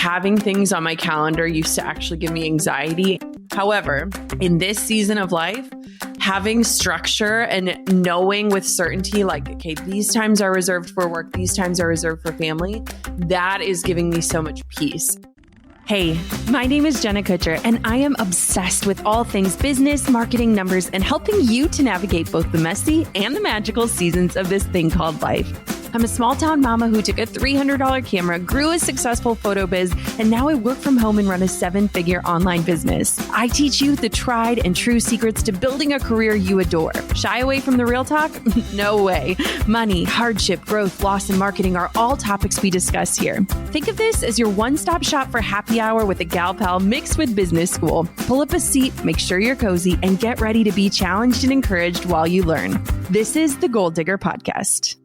having things on my calendar used to actually give me anxiety. However, in this season of life, having structure and knowing with certainty, like, okay, these times are reserved for work, these times are reserved for family, that is giving me so much peace. Hey, my name is Jenna Kutcher, and I am obsessed with all things business, marketing, numbers, and helping you to navigate both the messy and the magical seasons of this thing called life. I'm a small town mama who took a $300 camera, grew a successful photo biz, and now I work from home and run a 7-figure online business. I teach you the tried and true secrets to building a career you adore. Shy away from the real talk? No way. Money, hardship, growth, loss, and marketing are all topics we discuss here. Think of this as your one-stop shop for happy hour with a gal pal mixed with business school. Pull up a seat, make sure you're cozy, and get ready to be challenged and encouraged while you learn. This is the Goal Digger Podcast.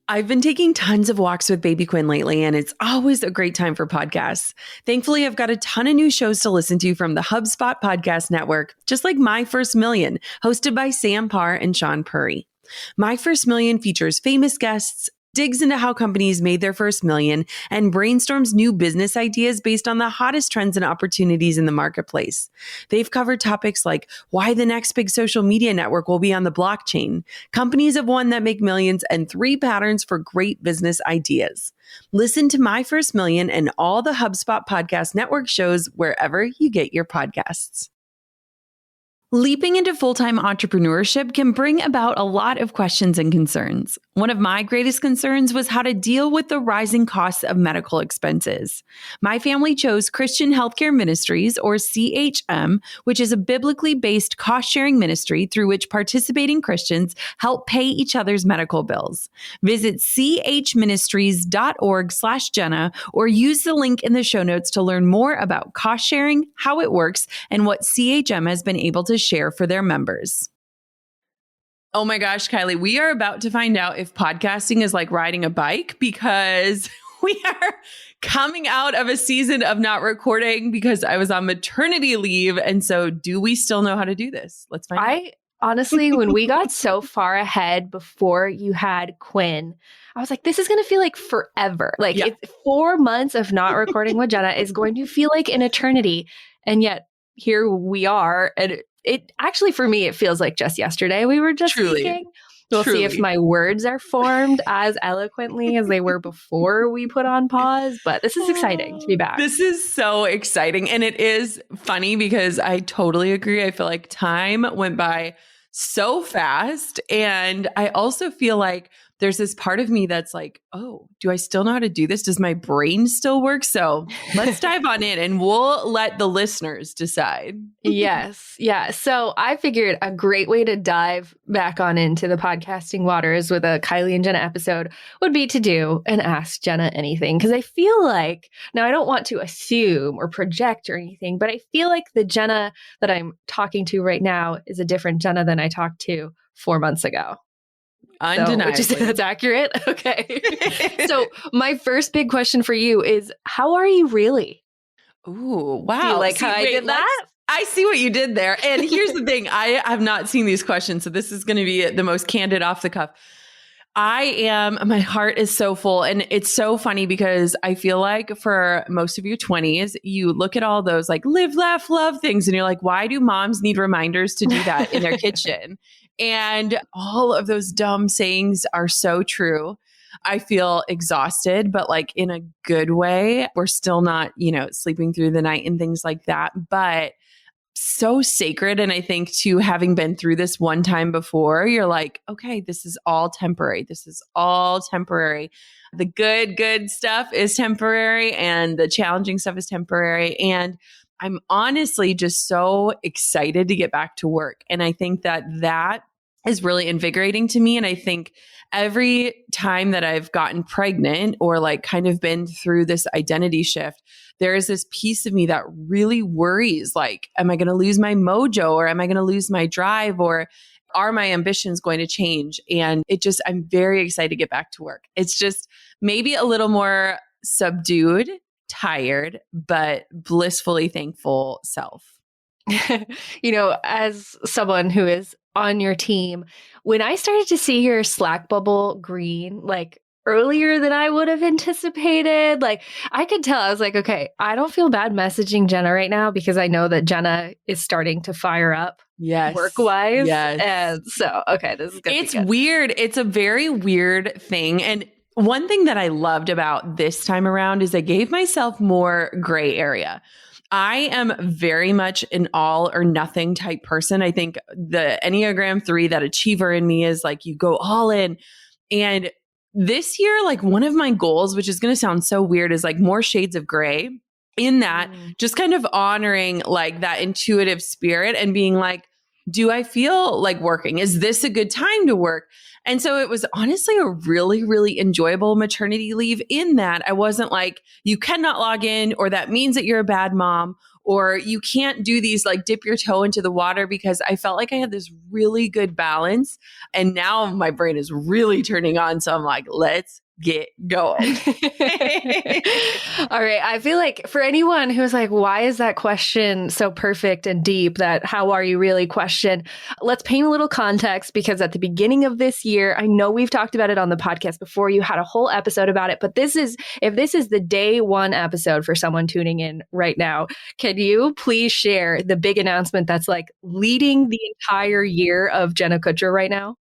I've been taking tons of walks with baby Quinn lately, and it's always a great time for podcasts. Thankfully, I've got a ton of new shows to listen to from the HubSpot podcast network, just like My First Million, hosted by Sam Parr and Sean Purry. My First Million features famous guests, digs into how companies made their first million, and brainstorms new business ideas based on the hottest trends and opportunities in the marketplace. They've covered topics like why the next big social media network will be on the blockchain, companies of one that make millions, and 3 patterns for great business ideas. Listen to My First Million and all the HubSpot Podcast Network shows wherever you get your podcasts. Leaping into full-time entrepreneurship can bring about a lot of questions and concerns. One of my greatest concerns was how to deal with the rising costs of medical expenses. My family chose Christian Healthcare Ministries, or CHM, which is a biblically based cost-sharing ministry through which participating Christians help pay each other's medical bills. Visit chministries.org/Jenna or use the link in the show notes to learn more about cost sharing, how it works, and what CHM has been able to share for their members. Oh my gosh, Kylie, we are about to find out if podcasting is like riding a bike, because we are coming out of a season of not recording because I was on maternity leave. And so do we still know how to do this? Let's find out. Honestly, when we got so far ahead before you had Quinn, I was like, this is going to feel like forever. Like 4 months of not recording with Jenna is going to feel like an eternity. And yet here we are. And it actually, for me, it feels like just yesterday we were just speaking. We'll see if my words are formed as eloquently as they were before we put on pause. But this is exciting to be back. This is so exciting. And it is funny because I totally agree. I feel like time went by so fast. And I also feel like there's this part of me that's like, oh, do I still know how to do this? Does my brain still work? So let's dive on in and we'll let the listeners decide. Yes. Yeah. So I figured a great way to dive back on into the podcasting waters with a Kylie and Jenna episode would be to do an Ask Jenna Anything. Because I feel like, now I don't want to assume or project or anything, but I feel like the Jenna that I'm talking to right now is a different Jenna than I talked to 4 months ago. Undeniably. So, that's accurate. Okay. So my first big question for you is, how are you really? Ooh, wow. Do you like how I did that? I see what you did there. And here's the thing. I have not seen these questions, so this is going to be the most candid off the cuff. My heart is so full. And it's so funny because I feel like for most of your 20s, you look at all those like live, laugh, love things. And you're like, why do moms need reminders to do that in their kitchen? And all of those dumb sayings are so true. I feel exhausted, but like in a good way. We're still not, sleeping through the night and things like that, but so sacred. And I think too, having been through this one time before, you're like, okay, this is all temporary. This is all temporary. The good stuff is temporary and the challenging stuff is temporary. And I'm honestly just so excited to get back to work. And I think that is really invigorating to me. And I think every time that I've gotten pregnant or like kind of been through this identity shift, there is this piece of me that really worries, like, am I going to lose my mojo, or am I going to lose my drive, or are my ambitions going to change? And I'm very excited to get back to work. It's just maybe a little more subdued, tired, but blissfully thankful self. As someone who is on your team, when I started to see your Slack bubble green, like earlier than I would have anticipated. Like I could tell, I was like, okay, I don't feel bad messaging Jenna right now because I know that Jenna is starting to fire up. Yes. Work-wise. Yes. And so, okay, this is going to be good. It's weird. It's a very weird thing. And one thing that I loved about this time around is I gave myself more gray area. I am very much an all or nothing type person. I think the Enneagram 3, that achiever in me, is like you go all in. And this year, like one of my goals, which is going to sound so weird, is like more shades of gray. In that, just kind of honoring like that intuitive spirit and being like, do I feel like working? Is this a good time to work? And so it was honestly a really, really enjoyable maternity leave in that I wasn't like, you cannot log in, or that means that you're a bad mom, or you can't do these, like dip your toe into the water, because I felt like I had this really good balance. And now my brain is really turning on. So I'm like, let's get going. All right. I feel like for anyone who's like, why is that question so perfect and deep, that how are you really question? Let's paint a little context, because at the beginning of this year, I know we've talked about it on the podcast before. You had a whole episode about it, but if this is the day one episode for someone tuning in right now, can you please share the big announcement that's like leading the entire year of Jenna Kutcher right now?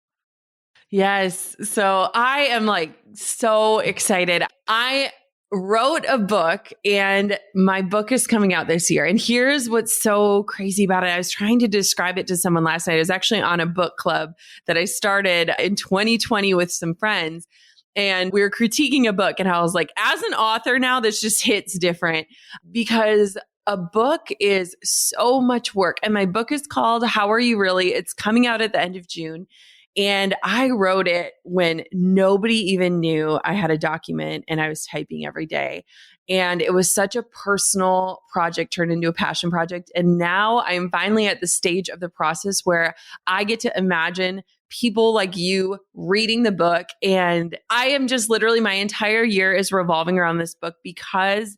Yes. So I am like so excited. I wrote a book, and my book is coming out this year. And here's what's so crazy about it. I was trying to describe it to someone last night. I was actually on a book club that I started in 2020 with some friends. And we were critiquing a book. And I was like, as an author now, this just hits different, because a book is so much work. And my book is called How Are You Really? It's coming out at the end of June. And I wrote it when nobody even knew I had a document, and I was typing every day. And it was such a personal project turned into a passion project. And now I'm finally at the stage of the process where I get to imagine people like you reading the book. And I am just literally, my entire year is revolving around this book, because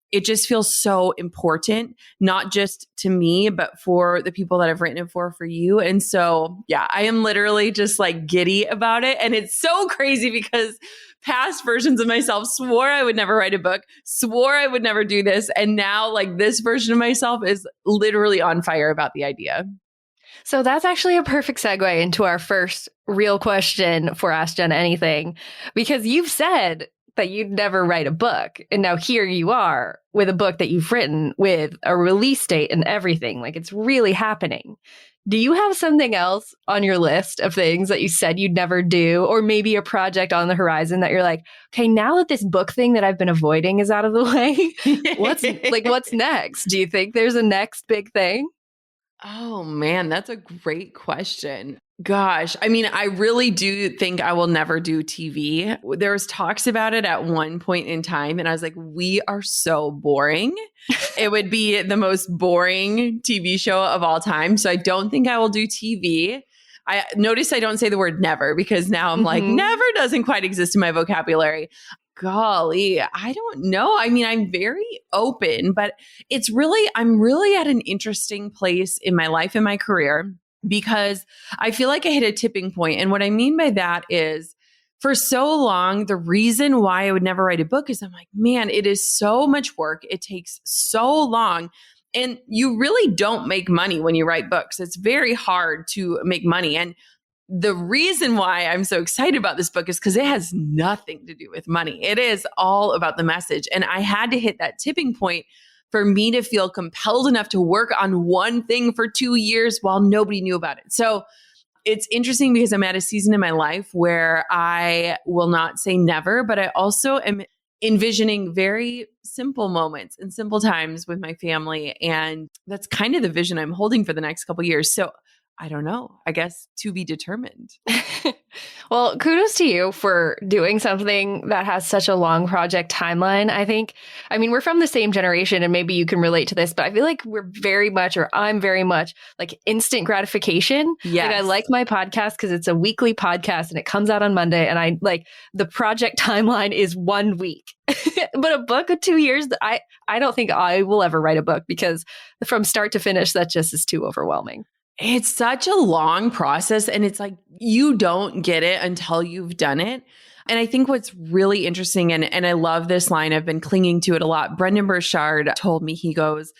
it just feels so important, not just to me, but for the people that I've written it for you. And so, yeah, I am literally just like giddy about it. And it's so crazy, because past versions of myself swore I would never write a book, swore I would never do this. And now like this version of myself is literally on fire about the idea. So that's actually a perfect segue into our first real question for Ask Jenna Anything, because you've said that you'd never write a book. And now here you are with a book that you've written with a release date and everything. Like it's really happening. Do you have something else on your list of things that you said you'd never do, or maybe a project on the horizon that you're like, okay, now that this book thing that I've been avoiding is out of the way, what's next? Do you think there's a next big thing? Oh man, that's a great question. Gosh, I mean, I really do think I will never do TV. There was talks about it at one point in time, and I was like, we are so boring. It would be the most boring TV show of all time. So I don't think I will do TV. I notice I don't say the word never, because now I'm like, never doesn't quite exist in my vocabulary. Golly, I don't know. I mean, I'm very open, but I'm really at an interesting place in my life and my career, because I feel like I hit a tipping point. And what I mean by that is, for so long, the reason why I would never write a book is I'm like, man, it is so much work. It takes so long. And you really don't make money when you write books. It's very hard to make money. And the reason why I'm so excited about this book is because it has nothing to do with money. It is all about the message. And I had to hit that tipping point for me to feel compelled enough to work on one thing for 2 years while nobody knew about it. So it's interesting, because I'm at a season in my life where I will not say never, but I also am envisioning very simple moments and simple times with my family. And that's kind of the vision I'm holding for the next couple of years. So I don't know. I guess to be determined. Well, kudos to you for doing something that has such a long project timeline. I mean, we're from the same generation, and maybe you can relate to this, but I feel like I'm very much like instant gratification. Yes. Like I like my podcast because it's a weekly podcast and it comes out on Monday, and I like the project timeline is 1 week. But a book of 2 years, I don't think I will ever write a book, because from start to finish, that just is too overwhelming. It's such a long process, and it's like you don't get it until you've done it. And I think what's really interesting, and I love this line, I've been clinging to it a lot. Brendan Burchard told me, he goes,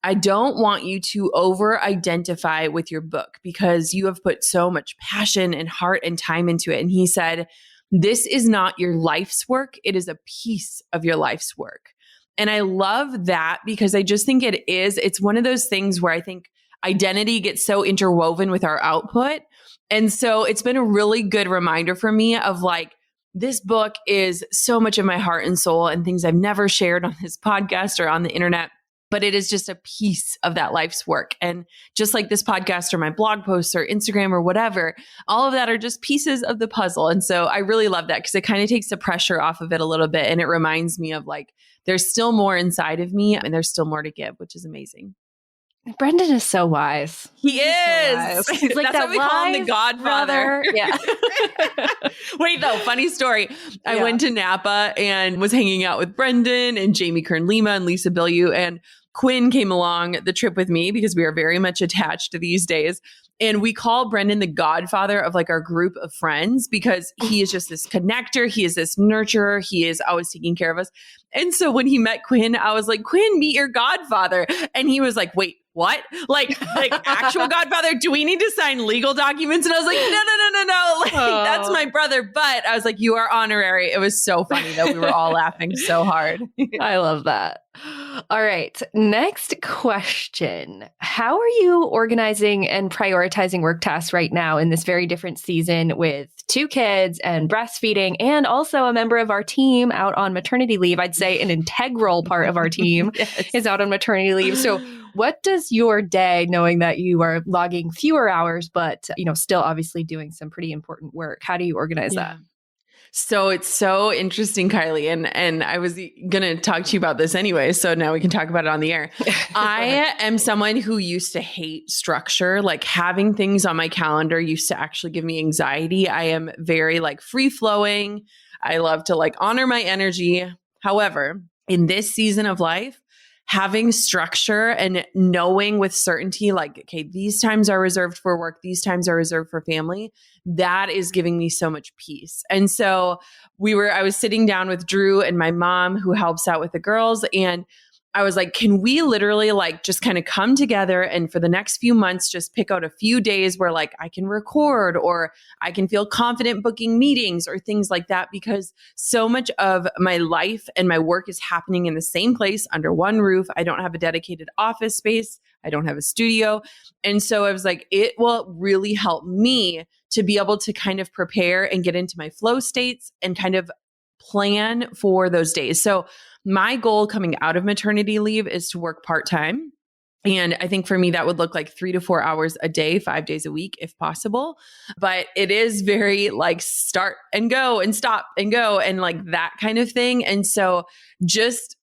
I don't want you to over-identify with your book because you have put so much passion and heart and time into it. And he said, this is not your life's work. It is a piece of your life's work. And I love that because I just think it's one of those things where I think identity gets so interwoven with our output. And so it's been a really good reminder for me of like, this book is so much of my heart and soul and things I've never shared on this podcast or on the internet, but it is just a piece of that life's work. And just like this podcast or my blog posts or Instagram or whatever, all of that are just pieces of the puzzle. And so I really love that because it kind of takes the pressure off of it a little bit. And it reminds me of like, there's still more inside of me and there's still more to give, which is amazing. Brendan is so wise. He is. So He's like That's why we call him the Godfather. Yeah. Wait, though, funny story. I went to Napa and was hanging out with Brendan and Jamie Kern-Lima and Lisa Bilyeu, and Quinn came along the trip with me because we are very much attached these days. And we call Brendan the Godfather of like our group of friends because he is just this connector. He is this nurturer. He is always taking care of us. And so when he met Quinn, I was like, Quinn, meet your godfather. And he was like, wait, what? Like actual godfather? Do we need to sign legal documents? And I was like, no. Like, that's my brother. But I was like, you are honorary. It was so funny that we were all laughing so hard. I love that. All right. Next question. How are you organizing and prioritizing work tasks right now in this very different season with 2 kids and breastfeeding and also a member of our team out on maternity leave? I'd say an integral part of our team is out on maternity leave. So what does your day, knowing that you are logging fewer hours, but still obviously doing some pretty important work, how do you organize that? So it's so interesting, Kylie. And I was going to talk to you about this anyway. So now we can talk about it on the air. I am someone who used to hate structure. Like having things on my calendar used to actually give me anxiety. I am very like free flowing. I love to like honor my energy. However, in this season of life, having structure and knowing with certainty, like, okay, these times are reserved for work, these times are reserved for family, that is giving me so much peace. And so I was sitting down with Drew and my mom who helps out with the girls. And I was like, can we literally like just kind of come together and for the next few months, just pick out a few days where like I can record or I can feel confident booking meetings or things like that, because so much of my life and my work is happening in the same place under one roof. I don't have a dedicated office space. I don't have a studio. And so I was like, it will really help me to be able to kind of prepare and get into my flow states and kind of plan for those days. So my goal coming out of maternity leave is to work part-time. And I think for me, that would look like 3 to 4 hours a day, 5 days a week, if possible. But it is very like start and go and stop and go and like that kind of thing. And so just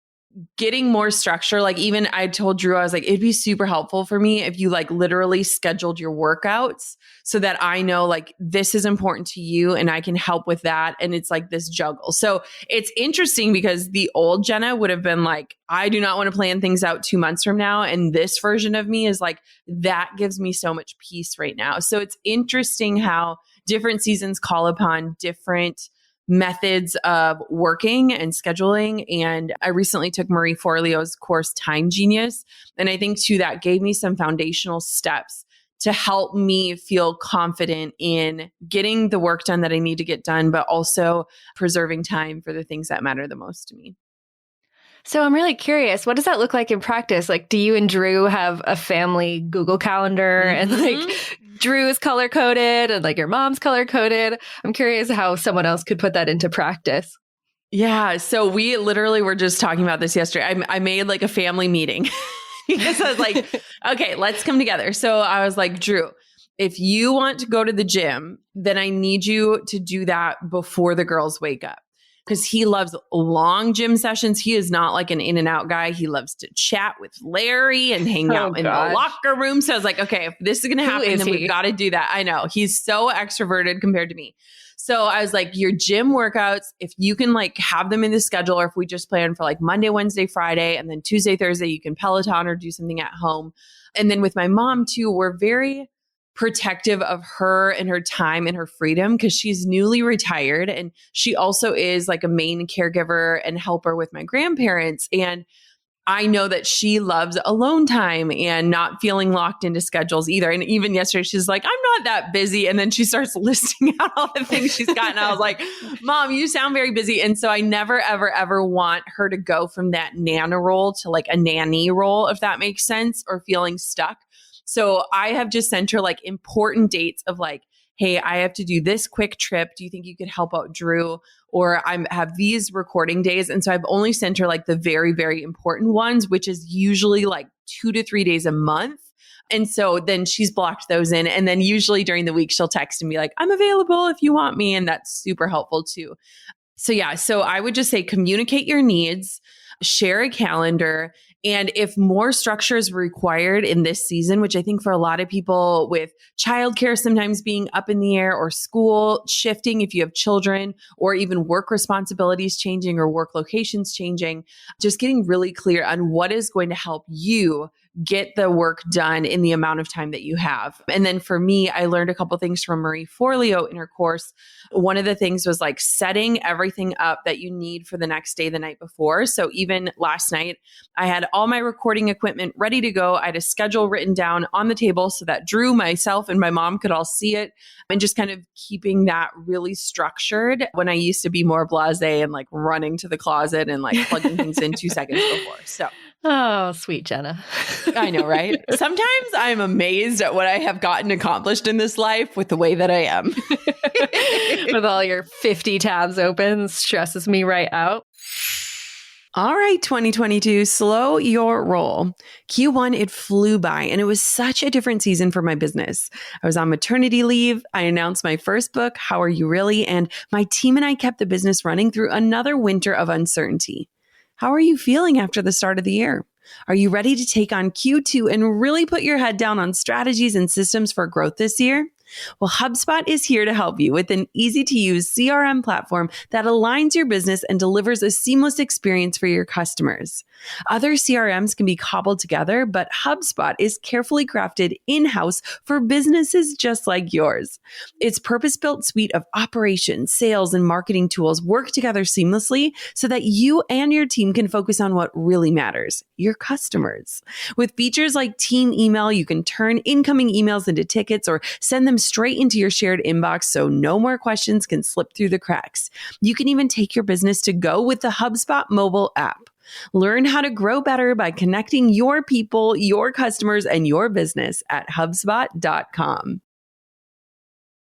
getting more structure, like even I told Drew, I was like, it'd be super helpful for me if you like literally scheduled your workouts so that I know like this is important to you and I can help with that. And it's like this juggle. So it's interesting because the old Jenna would have been like, I do not want to plan things out 2 months from now. And this version of me is like, that gives me so much peace right now. So it's interesting how different seasons call upon different methods of working and scheduling. And I recently took Marie Forleo's course, Time Genius. And I think too, that gave me some foundational steps to help me feel confident in getting the work done that I need to get done, but also preserving time for the things that matter the most to me. So I'm really curious, what does that look like in practice? Like, do you and Drew have a family Google Calendar and like Drew is color coded and like your mom's color coded? I'm curious how someone else could put that into practice. Yeah. So we literally were just talking about this yesterday. I made like a family meeting because I was like, okay, let's come together. So I was like, Drew, if you want to go to the gym, then I need you to do that before the girls wake up. Because he loves long gym sessions. He is not like an in and out guy. He loves to chat with Larry and hang out in the locker room. So I was like, okay, if this is going to happen, then we've got to do that. I know he's so extroverted compared to me. So I was like, your gym workouts, if you can like have them in the schedule, or if we just plan for like Monday, Wednesday, Friday, and then Tuesday, Thursday, you can Peloton or do something at home. And then with my mom too, we're very protective of her and her time and her freedom because she's newly retired. And she also is like a main caregiver and helper with my grandparents. And I know that she loves alone time and not feeling locked into schedules either. And even yesterday, she's like, I'm not that busy. And then she starts listing out all the things she's got. And I was like, Mom, you sound very busy. And so I never, ever, ever want her to go from that Nana role to like a nanny role, if that makes sense, or feeling stuck. So I have just sent her like important dates of like, hey, I have to do this quick trip. Do you think you could help out Drew? Or I have these recording days. And so I've only sent her like the very, very important ones, which is usually like 2 to 3 days a month. And so then she's blocked those in. And then usually during the week, she'll text and be like, I'm available if you want me. And that's super helpful too. So yeah, so I would just say communicate your needs, share a calendar. And if more structure is required in this season, which I think for a lot of people with childcare sometimes being up in the air or school shifting, if you have children or even work responsibilities changing or work locations changing, just getting really clear on what is going to help you get the work done in the amount of time that you have. And then for me, I learned a couple things from Marie Forleo in her course. One of the things was like setting everything up that you need for the next day, the night before. So even last night, I had all my recording equipment ready to go. I had a schedule written down on the table so that Drew, myself, and my mom could all see it, and just kind of keeping that really structured when I used to be more blasé and like running to the closet and like plugging things in 2 seconds before. So. Oh, sweet Jenna. I know, right? Sometimes I'm amazed at what I have gotten accomplished in this life with the way that I am. With all your 50 tabs open, stresses me right out. All right, 2022, slow your roll. Q1, it flew by and it was such a different season for my business. I was on maternity leave. I announced my first book, How Are You Really? And my team and I kept the business running through another winter of uncertainty. How are you feeling after the start of the year? Are you ready to take on Q2 and really put your head down on strategies and systems for growth this year? Well, HubSpot is here to help you with an easy-to-use CRM platform that aligns your business and delivers a seamless experience for your customers. Other CRMs can be cobbled together, but HubSpot is carefully crafted in-house for businesses just like yours. Its purpose-built suite of operations, sales, and marketing tools work together seamlessly so that you and your team can focus on what really matters, your customers. With features like team email, you can turn incoming emails into tickets or send them straight into your shared inbox so no more questions can slip through the cracks. You can even take your business to go with the HubSpot mobile app. Learn how to grow better by connecting your people, your customers, and your business at HubSpot.com.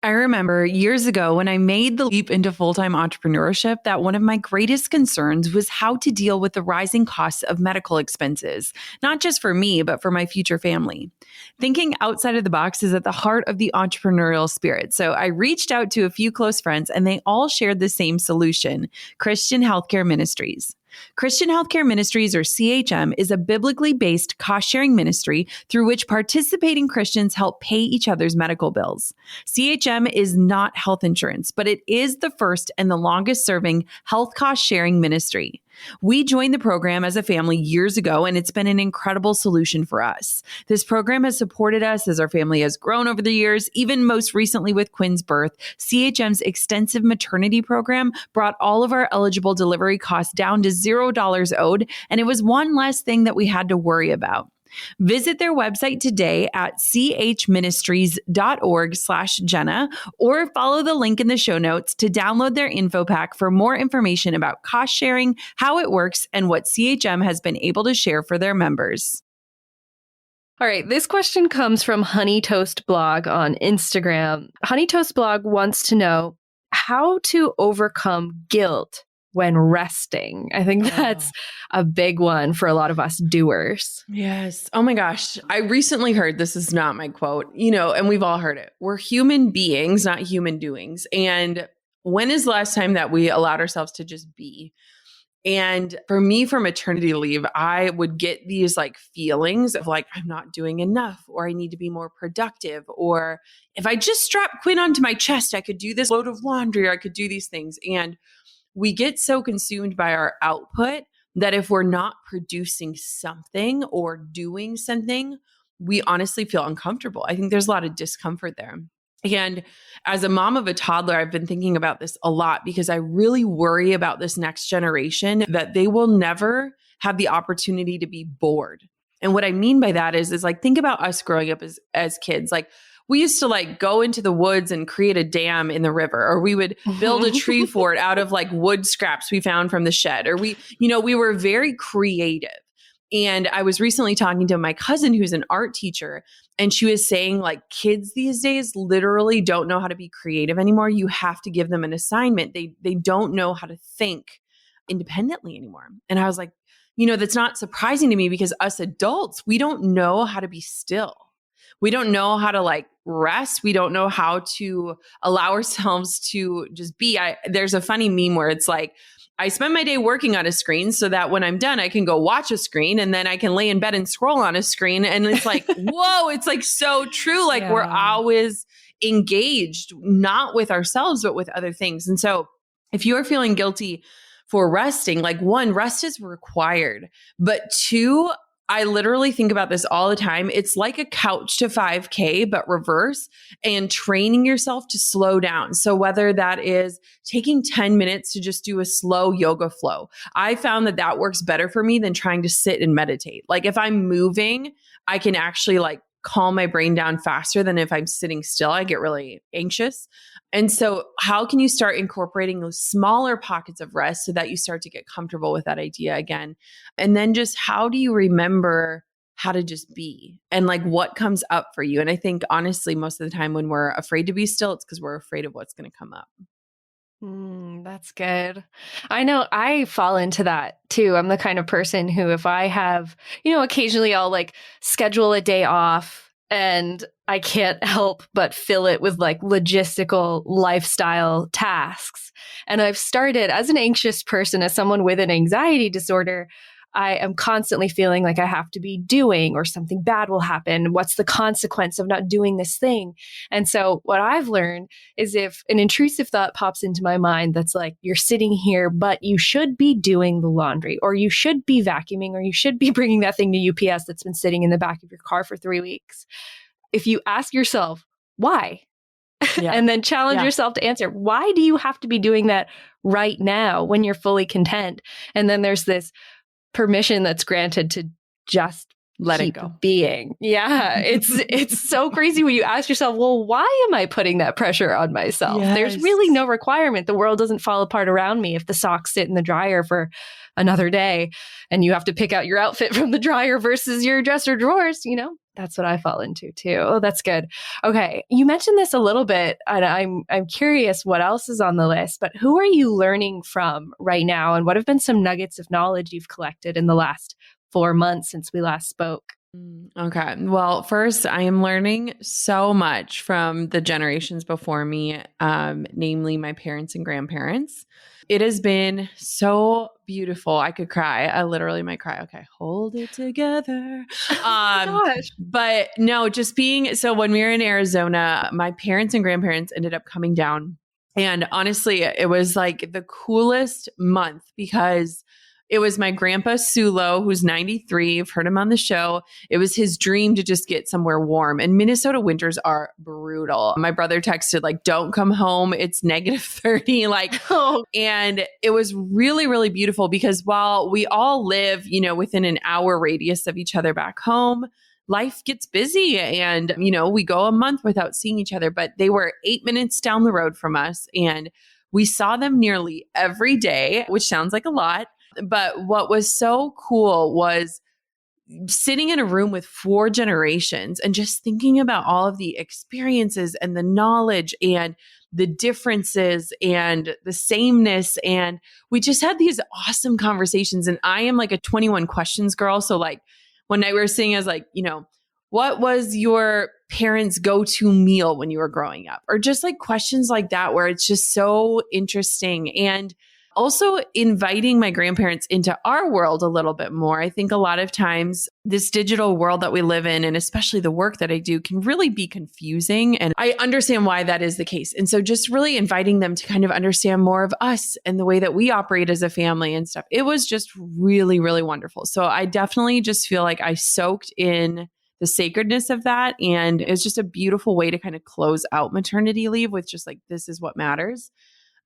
I remember years ago when I made the leap into full-time entrepreneurship that one of my greatest concerns was how to deal with the rising costs of medical expenses, not just for me, but for my future family. Thinking outside of the box is at the heart of the entrepreneurial spirit. So I reached out to a few close friends and they all shared the same solution, Christian Healthcare Ministries. Christian Healthcare Ministries, or CHM, is a biblically based cost-sharing ministry through which participating Christians help pay each other's medical bills. CHM is not health insurance, but it is the first and the longest-serving health cost-sharing ministry. We joined the program as a family years ago, and it's been an incredible solution for us. This program has supported us as our family has grown over the years. Even most recently with Quinn's birth, CHM's extensive maternity program brought all of our eligible delivery costs down to $0 owed, and it was one less thing that we had to worry about. Visit their website today at chministries.org/Jenna or follow the link in the show notes to download their info pack for more information about cost sharing, how it works, and what CHM has been able to share for their members. All right, this question comes from Honey Toast Blog on Instagram. Honey Toast Blog wants to know how to overcome guilt when resting. I think that's a big one for a lot of us doers. Yes. Oh my gosh. I recently heard, this is not my quote, and we've all heard it. We're human beings, not human doings. And when is the last time that we allowed ourselves to just be? And for me, for maternity leave, I would get these like feelings of like, I'm not doing enough, or I need to be more productive. Or if I just strap Quinn onto my chest, I could do this load of laundry, or I could do these things. And we get so consumed by our output that if we're not producing something or doing something, we honestly feel uncomfortable. I think there's a lot of discomfort there. And as a mom of a toddler, I've been thinking about this a lot because I really worry about this next generation that they will never have the opportunity to be bored. And what I mean by that is like, think about us growing up as kids. Like, we used to like go into the woods and create a dam in the river, or we would build a tree fort out of like wood scraps we found from the shed, or we were very creative. And I was recently talking to my cousin who's an art teacher, and she was saying like kids these days literally don't know how to be creative anymore. You have to give them an assignment. They don't know how to think independently anymore. And I was like, that's not surprising to me because us adults, we don't know how to be still. We don't know how to like rest. We don't know how to allow ourselves to just be. There's a funny meme where it's like, I spend my day working on a screen so that when I'm done, I can go watch a screen and then I can lay in bed and scroll on a screen. And it's like, whoa, it's like so true. Like we're always engaged, not with ourselves, but with other things. And so if you are feeling guilty for resting, like one, rest is required, but two, I literally think about this all the time. It's like a couch to 5K, but reverse, and training yourself to slow down. So whether that is taking 10 minutes to just do a slow yoga flow, I found that works better for me than trying to sit and meditate. Like if I'm moving, I can actually like calm my brain down faster than if I'm sitting still. I get really anxious. And so how can you start incorporating those smaller pockets of rest so that you start to get comfortable with that idea again? And then just how do you remember how to just be and like what comes up for you? And I think honestly, most of the time when we're afraid to be still, it's because we're afraid of what's going to come up. That's good. I know I fall into that too. I'm the kind of person who, if I have, occasionally I'll like schedule a day off and I can't help but fill it with like logistical lifestyle tasks. And I've started as an anxious person, as someone with an anxiety disorder, I am constantly feeling like I have to be doing or something bad will happen. What's the consequence of not doing this thing? And so what I've learned is if an intrusive thought pops into my mind that's like, you're sitting here, but you should be doing the laundry, or you should be vacuuming, or you should be bringing that thing to UPS that's been sitting in the back of your car for 3 weeks. If you ask yourself, why? And then challenge yourself to answer, why do you have to be doing that right now when you're fully content? And then there's this permission that's granted to just let it go being. Yeah. It's so crazy when you ask yourself, well, why am I putting that pressure on myself? Yes. There's really no requirement. The world doesn't fall apart around me if the socks sit in the dryer for another day and you have to pick out your outfit from the dryer versus your dresser drawers, That's what I fall into too. Oh, that's good. Okay. You mentioned this a little bit, and I'm curious what else is on the list, but who are you learning from right now? And what have been some nuggets of knowledge you've collected in the last 4 months since we last spoke? Okay. Well, first, I am learning so much from the generations before me, namely my parents and grandparents. It has been so beautiful. I could cry. I literally might cry. Okay. Hold it together. Gosh. But no, so when we were in Arizona, my parents and grandparents ended up coming down. And honestly, it was like the coolest month because it was my grandpa Sulo, who's 93. You've heard him on the show. It was his dream to just get somewhere warm. And Minnesota winters are brutal. My brother texted like, don't come home. It's -30. And it was really, really beautiful because while we all live, within an hour radius of each other back home, life gets busy and, we go a month without seeing each other, but they were 8 minutes down the road from us. And we saw them nearly every day, which sounds like a lot. But what was so cool was sitting in a room with 4 generations and just thinking about all of the experiences and the knowledge and the differences and the sameness. And we just had these awesome conversations. And I am like a 21 questions girl. So like one night we were sitting, I was like, what was your parents' go-to meal when you were growing up? Or just like questions like that, where it's just so interesting. And also inviting my grandparents into our world a little bit more. I think a lot of times this digital world that we live in, and especially the work that I do, can really be confusing. And I understand why that is the case. And so just really inviting them to kind of understand more of us and the way that we operate as a family and stuff. It was just really, really wonderful. So I definitely just feel like I soaked in the sacredness of that. And it's just a beautiful way to kind of close out maternity leave with just like, this is what matters.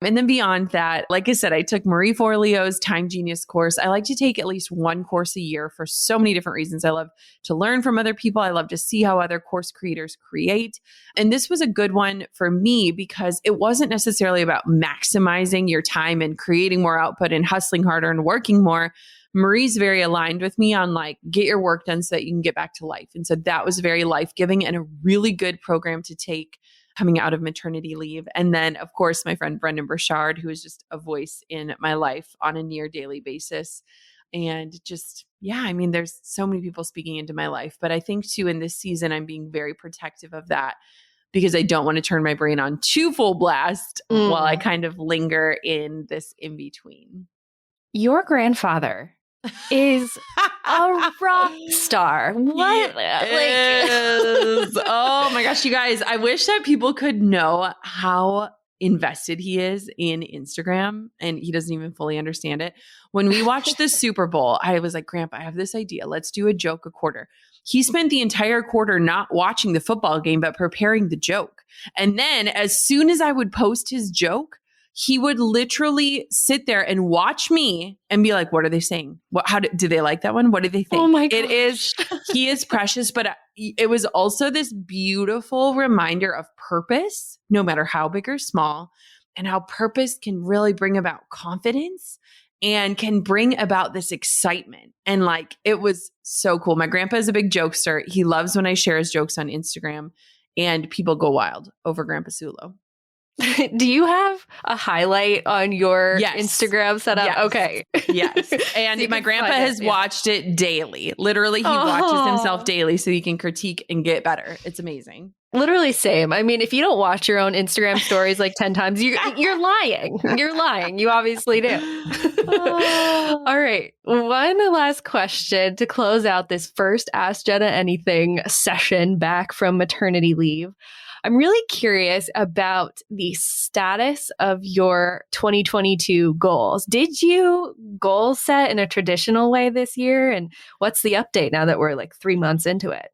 And then beyond that, like I said, I took Marie Forleo's Time Genius course. I like to take at least one course a year for so many different reasons. I love to learn from other people. I love to see how other course creators create. And this was a good one for me because it wasn't necessarily about maximizing your time and creating more output and hustling harder and working more. Marie's very aligned with me on like, get your work done so that you can get back to life. And so that was very life-giving and a really good program to take coming out of maternity leave. And then, of course, my friend Brendan Burchard, who is just a voice in my life on a near daily basis. And just, yeah, I mean, there's so many people speaking into my life. But I think too, in this season, I'm being very protective of that because I don't want to turn my brain on too full blast while I kind of linger in this in between. Your grandfather is a rock star. What? Oh my gosh, you guys, I wish that people could know how invested he is in Instagram, and he doesn't even fully understand it. When we watched the Super Bowl, I was like, Grandpa, I have this idea. Let's do a joke a quarter. He spent the entire quarter not watching the football game, but preparing the joke. And then as soon as I would post his joke, he would literally sit there and watch me and be like, what are they saying? Do they like that one? What do they think? Oh my gosh. It is, he is precious, but it was also this beautiful reminder of purpose, no matter how big or small, and how purpose can really bring about confidence and can bring about this excitement. And like, it was so cool. My grandpa is a big jokester. He loves when I share his jokes on Instagram, and people go wild over Grandpa Sulo. Do you have a highlight on your Instagram setup? Yes. Okay. Yes. And so my grandpa has watched it daily. Literally, he watches himself daily so he can critique and get better. It's amazing. Literally same. I mean, if you don't watch your own Instagram stories like 10 times, you're lying. You're lying. You obviously do. All right. One last question to close out this first Ask Jenna Anything session back from maternity leave. I'm really curious about the status of your 2022 goals. Did you goal set in a traditional way this year? And what's the update now that we're like 3 months into it?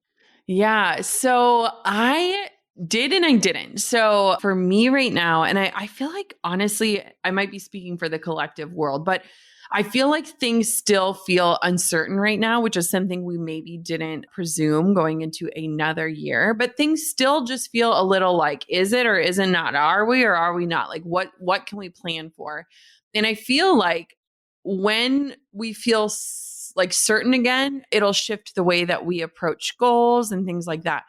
Yeah. So I did and I didn't. So for me right now, and I feel like honestly, I might be speaking for the collective world, but I feel like things still feel uncertain right now, which is something we maybe didn't presume going into another year. But things still just feel a little like, is it or is it not? Are we or are we not? Like, what can we plan for? And I feel like when we feel like certain again, it'll shift the way that we approach goals and things like that.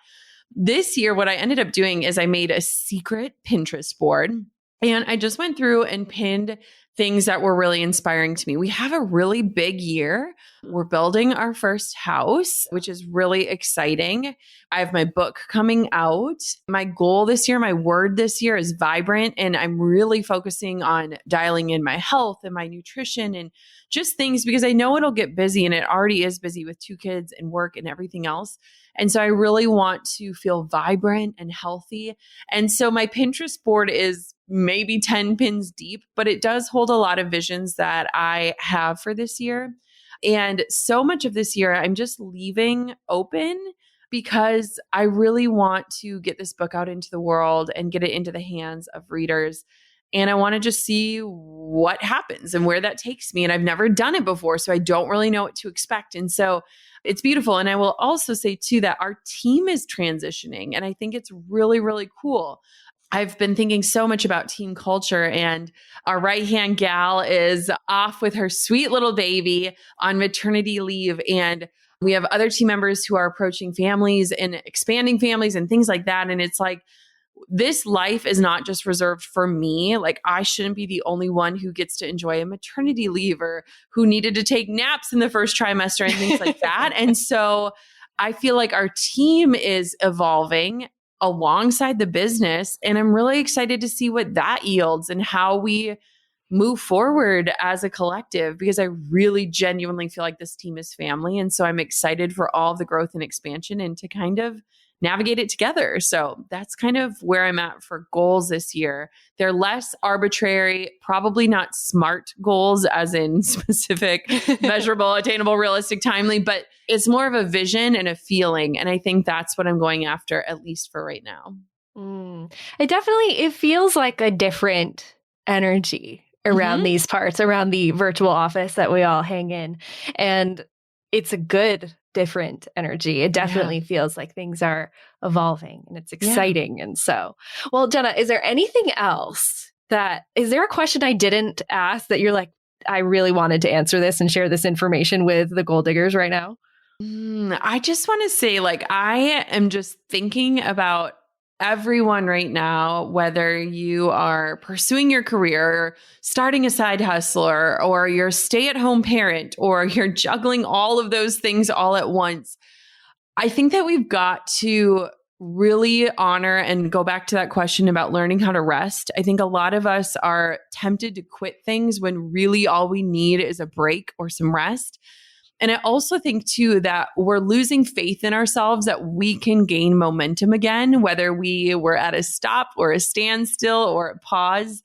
This year, what I ended up doing is I made a secret Pinterest board. And I just went through and pinned things that were really inspiring to me. We have a really big year. We're building our first house, which is really exciting. I have my book coming out. My goal this year, my word this year is vibrant. And I'm really focusing on dialing in my health and my nutrition and just things because I know it'll get busy and it already is busy with 2 kids and work and everything else. And so I really want to feel vibrant and healthy. And so my Pinterest board is maybe 10 pins deep, but it does hold a lot of visions that I have for this year. And so much of this year, I'm just leaving open because I really want to get this book out into the world and get it into the hands of readers. And I want to just see what happens and where that takes me. And I've never done it before, so I don't really know what to expect. And so it's beautiful. And I will also say too that our team is transitioning. And I think it's really, really cool. I've been thinking so much about team culture, and our right-hand gal is off with her sweet little baby on maternity leave. And we have other team members who are approaching families and expanding families and things like that. And it's like, this life is not just reserved for me. Like, I shouldn't be the only one who gets to enjoy a maternity leave or who needed to take naps in the first trimester and things like that. And so I feel like our team is evolving alongside the business. And I'm really excited to see what that yields and how we move forward as a collective, because I really genuinely feel like this team is family. And so I'm excited for all the growth and expansion and to kind of navigate it together. So that's kind of where I'm at for goals this year. They're less arbitrary, probably not SMART goals as in specific, measurable, attainable, realistic, timely, but it's more of a vision and a feeling. And I think that's what I'm going after, at least for right now. It feels like a different energy around these parts, around the virtual office that we all hang in. And it's a good, different energy. It definitely feels like things are evolving and it's exciting. And so, well, Jenna, is there anything else is there a question I didn't ask that you're like, I really wanted to answer this and share this information with the goal diggers right now? I just want to say, like, I am just thinking about everyone right now, whether you are pursuing your career, starting a side hustle, or you're a stay-at-home parent, or you're juggling all of those things all at once. I think that we've got to really honor and go back to that question about learning how to rest. I think a lot of us are tempted to quit things when really all we need is a break or some rest. And I also think too that we're losing faith in ourselves that we can gain momentum again, whether we were at a stop or a standstill or a pause.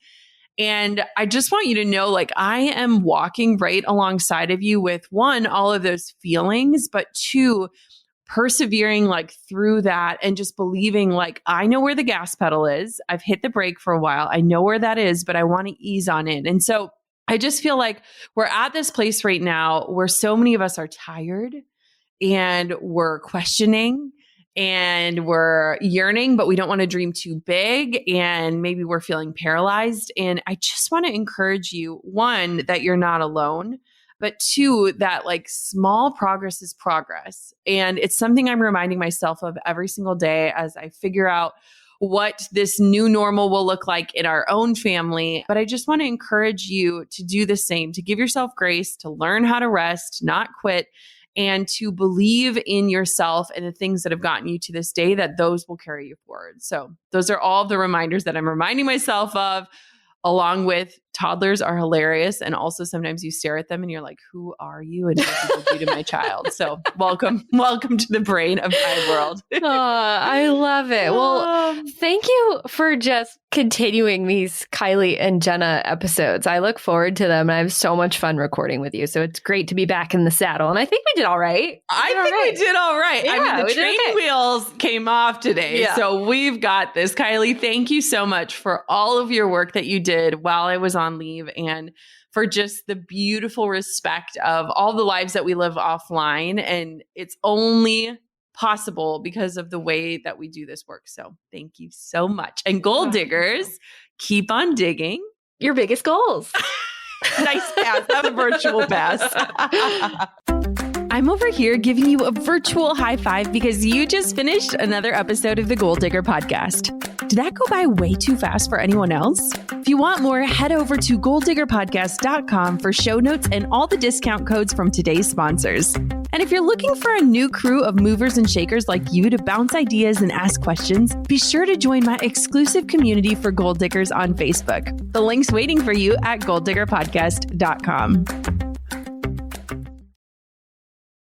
And I just want you to know, like, I am walking right alongside of you with one, all of those feelings, but two, persevering like through that and just believing like, I know where the gas pedal is. I've hit the brake for a while. I know where that is, but I want to ease on it. And so I just feel like we're at this place right now where so many of us are tired and we're questioning and we're yearning, but we don't want to dream too big. And maybe we're feeling paralyzed. And I just want to encourage you, one, that you're not alone, but two, that like small progress is progress. And it's something I'm reminding myself of every single day as I figure out what this new normal will look like in our own family. But I just want to encourage you to do the same, to give yourself grace, to learn how to rest, not quit, and to believe in yourself and the things that have gotten you to this day, that those will carry you forward. So those are all the reminders that I'm reminding myself of, along with toddlers are hilarious. And also sometimes you stare at them and you're like, who are you? And what did you do to my child? So welcome to the brain of my world. I love it. Well, thank you for just continuing these Kylie and Jenna episodes. I look forward to them. And I have so much fun recording with you. So it's great to be back in the saddle. And I think we did all right. I think we did all right. Yeah, I mean, the training wheels came off today. Yeah. So we've got this. Kylie, thank you so much for all of your work that you did while I was on leave, and for just the beautiful respect of all the lives that we live offline. And it's only possible because of the way that we do this work. So thank you so much. And goal diggers, keep on digging your biggest goals. Nice pass, not a virtual pass. I'm over here giving you a virtual high five because you just finished another episode of the Goal Digger podcast. Did that go by way too fast for anyone else? If you want more, head over to goaldiggerpodcast.com for show notes and all the discount codes from today's sponsors. And if you're looking for a new crew of movers and shakers like you to bounce ideas and ask questions, be sure to join my exclusive community for Goal Diggers on Facebook. The link's waiting for you at goaldiggerpodcast.com.